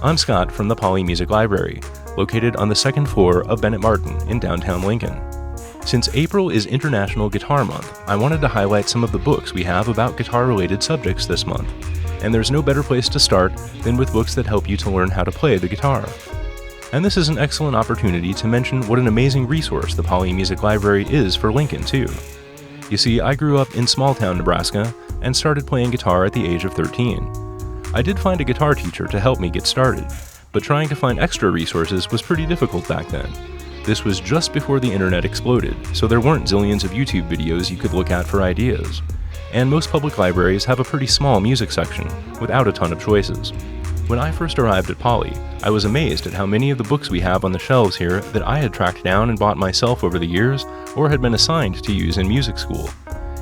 I'm Scott from the Polley Music Library, located on the second floor of Bennett Martin in downtown Lincoln. Since April is International Guitar Month, I wanted to highlight some of the books we have about guitar-related subjects this month, and there's no better place to start than with books that help you to learn how to play the guitar. And this is an excellent opportunity to mention what an amazing resource the Polley Music Library is for Lincoln, too. You see, I grew up in small-town Nebraska and started playing guitar at the age of 13. I did find a guitar teacher to help me get started, but trying to find extra resources was pretty difficult back then. This was just before the internet exploded, so there weren't zillions of YouTube videos you could look at for ideas. And most public libraries have a pretty small music section, without a ton of choices. When I first arrived at Polley, I was amazed at how many of the books we have on the shelves here that I had tracked down and bought myself over the years, or had been assigned to use in music school.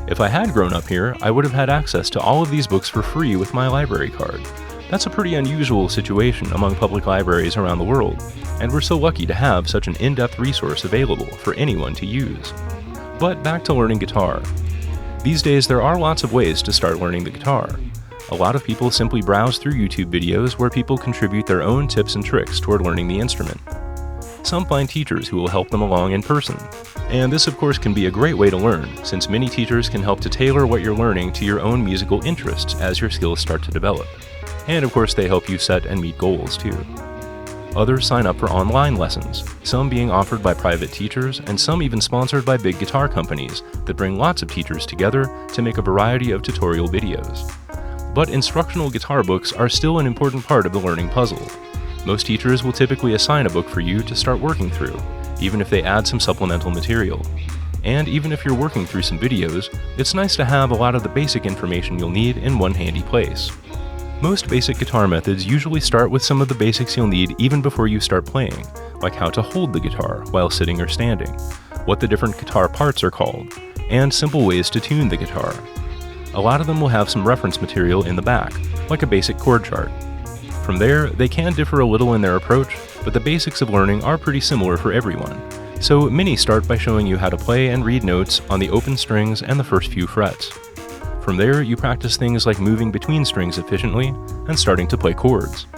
If I had grown up here, I would have had access to all of these books for free with my library card. That's a pretty unusual situation among public libraries around the world, and we're so lucky to have such an in-depth resource available for anyone to use. But back to learning guitar. These days there are lots of ways to start learning the guitar. A lot of people simply browse through YouTube videos where people contribute their own tips and tricks toward learning the instrument. Some find teachers who will help them along in person. And this of course can be a great way to learn, since many teachers can help to tailor what you're learning to your own musical interests as your skills start to develop. And of course they help you set and meet goals too. Others sign up for online lessons, some being offered by private teachers and some even sponsored by big guitar companies that bring lots of teachers together to make a variety of tutorial videos. But instructional guitar books are still an important part of the learning puzzle. Most teachers will typically assign a book for you to start working through, even if they add some supplemental material. And even if you're working through some videos, it's nice to have a lot of the basic information you'll need in one handy place. Most basic guitar methods usually start with some of the basics you'll need even before you start playing, like how to hold the guitar while sitting or standing, what the different guitar parts are called, and simple ways to tune the guitar. A lot of them will have some reference material in the back, like a basic chord chart. From there, they can differ a little in their approach, but the basics of learning are pretty similar for everyone. So many start by showing you how to play and read notes on the open strings and the first few frets. From there, you practice things like moving between strings efficiently and starting to play chords.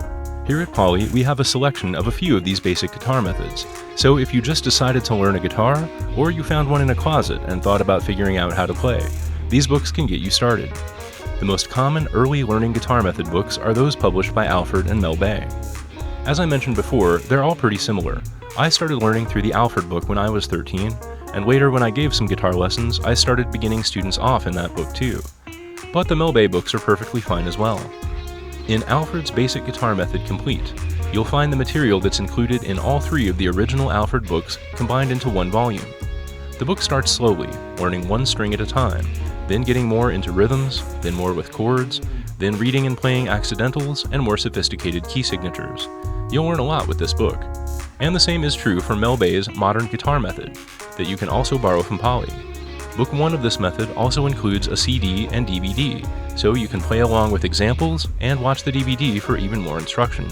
Here at Polley, we have a selection of a few of these basic guitar methods, so if you just decided to learn a guitar, or you found one in a closet and thought about figuring out how to play, these books can get you started. The most common early learning guitar method books are those published by Alfred and Mel Bay. As I mentioned before, they're all pretty similar. I started learning through the Alfred book when I was 13, and later when I gave some guitar lessons, I started beginning students off in that book too. But the Mel Bay books are perfectly fine as well. In Alfred's Basic Guitar Method Complete, you'll find the material that's included in all three of the original Alfred books combined into one volume. The book starts slowly, learning one string at a time, then getting more into rhythms, then more with chords, then reading and playing accidentals, and more sophisticated key signatures. You'll learn a lot with this book. And the same is true for Mel Bay's Modern Guitar Method, that you can also borrow from Polley. Book 1 of this method also includes a CD and DVD, so you can play along with examples and watch the DVD for even more instruction.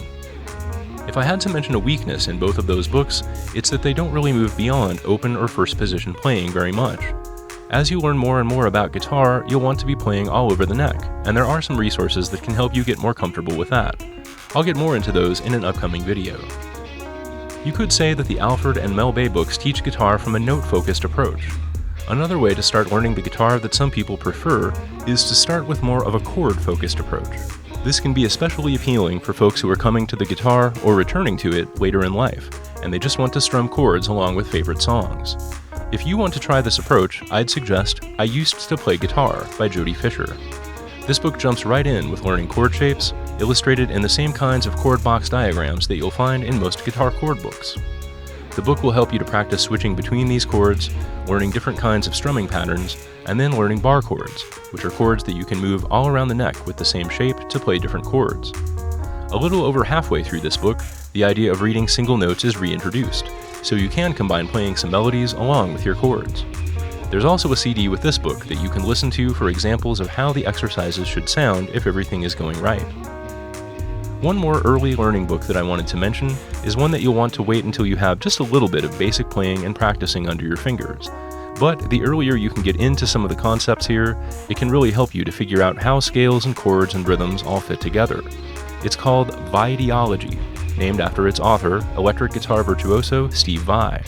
If I had to mention a weakness in both of those books, it's that they don't really move beyond open or first position playing very much. As you learn more and more about guitar, you'll want to be playing all over the neck, and there are some resources that can help you get more comfortable with that. I'll get more into those in an upcoming video. You could say that the Alfred and Mel Bay books teach guitar from a note-focused approach. Another way to start learning the guitar that some people prefer is to start with more of a chord-focused approach. This can be especially appealing for folks who are coming to the guitar or returning to it later in life, and they just want to strum chords along with favorite songs. If you want to try this approach, I'd suggest I Used to Play Guitar by Jody Fisher. This book jumps right in with learning chord shapes, illustrated in the same kinds of chord box diagrams that you'll find in most guitar chord books. The book will help you to practice switching between these chords, learning different kinds of strumming patterns, and then learning bar chords, which are chords that you can move all around the neck with the same shape to play different chords. A little over halfway through this book, the idea of reading single notes is reintroduced, so you can combine playing some melodies along with your chords. There's also a CD with this book that you can listen to for examples of how the exercises should sound if everything is going right. One more early learning book that I wanted to mention is one that you'll want to wait until you have just a little bit of basic playing and practicing under your fingers. But the earlier you can get into some of the concepts here, it can really help you to figure out how scales and chords and rhythms all fit together. It's called Videology, named after its author, electric guitar virtuoso Steve Vai.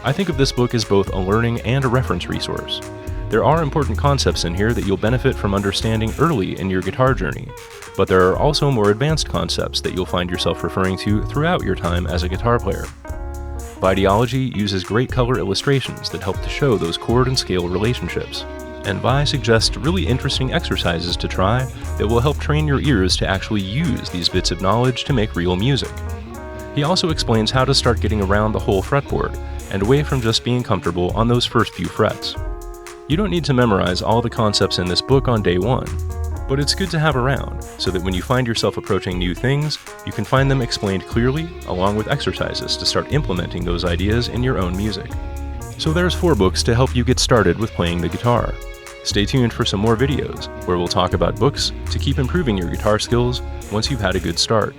I think of this book as both a learning and a reference resource. There are important concepts in here that you'll benefit from understanding early in your guitar journey, but there are also more advanced concepts that you'll find yourself referring to throughout your time as a guitar player. Videology uses great color illustrations that help to show those chord and scale relationships, and Vai suggests really interesting exercises to try that will help train your ears to actually use these bits of knowledge to make real music. He also explains how to start getting around the whole fretboard and away from just being comfortable on those first few frets. You don't need to memorize all the concepts in this book on day one, but it's good to have around so that when you find yourself approaching new things, you can find them explained clearly along with exercises to start implementing those ideas in your own music. So there's 4 books to help you get started with playing the guitar. Stay tuned for some more videos where we'll talk about books to keep improving your guitar skills once you've had a good start.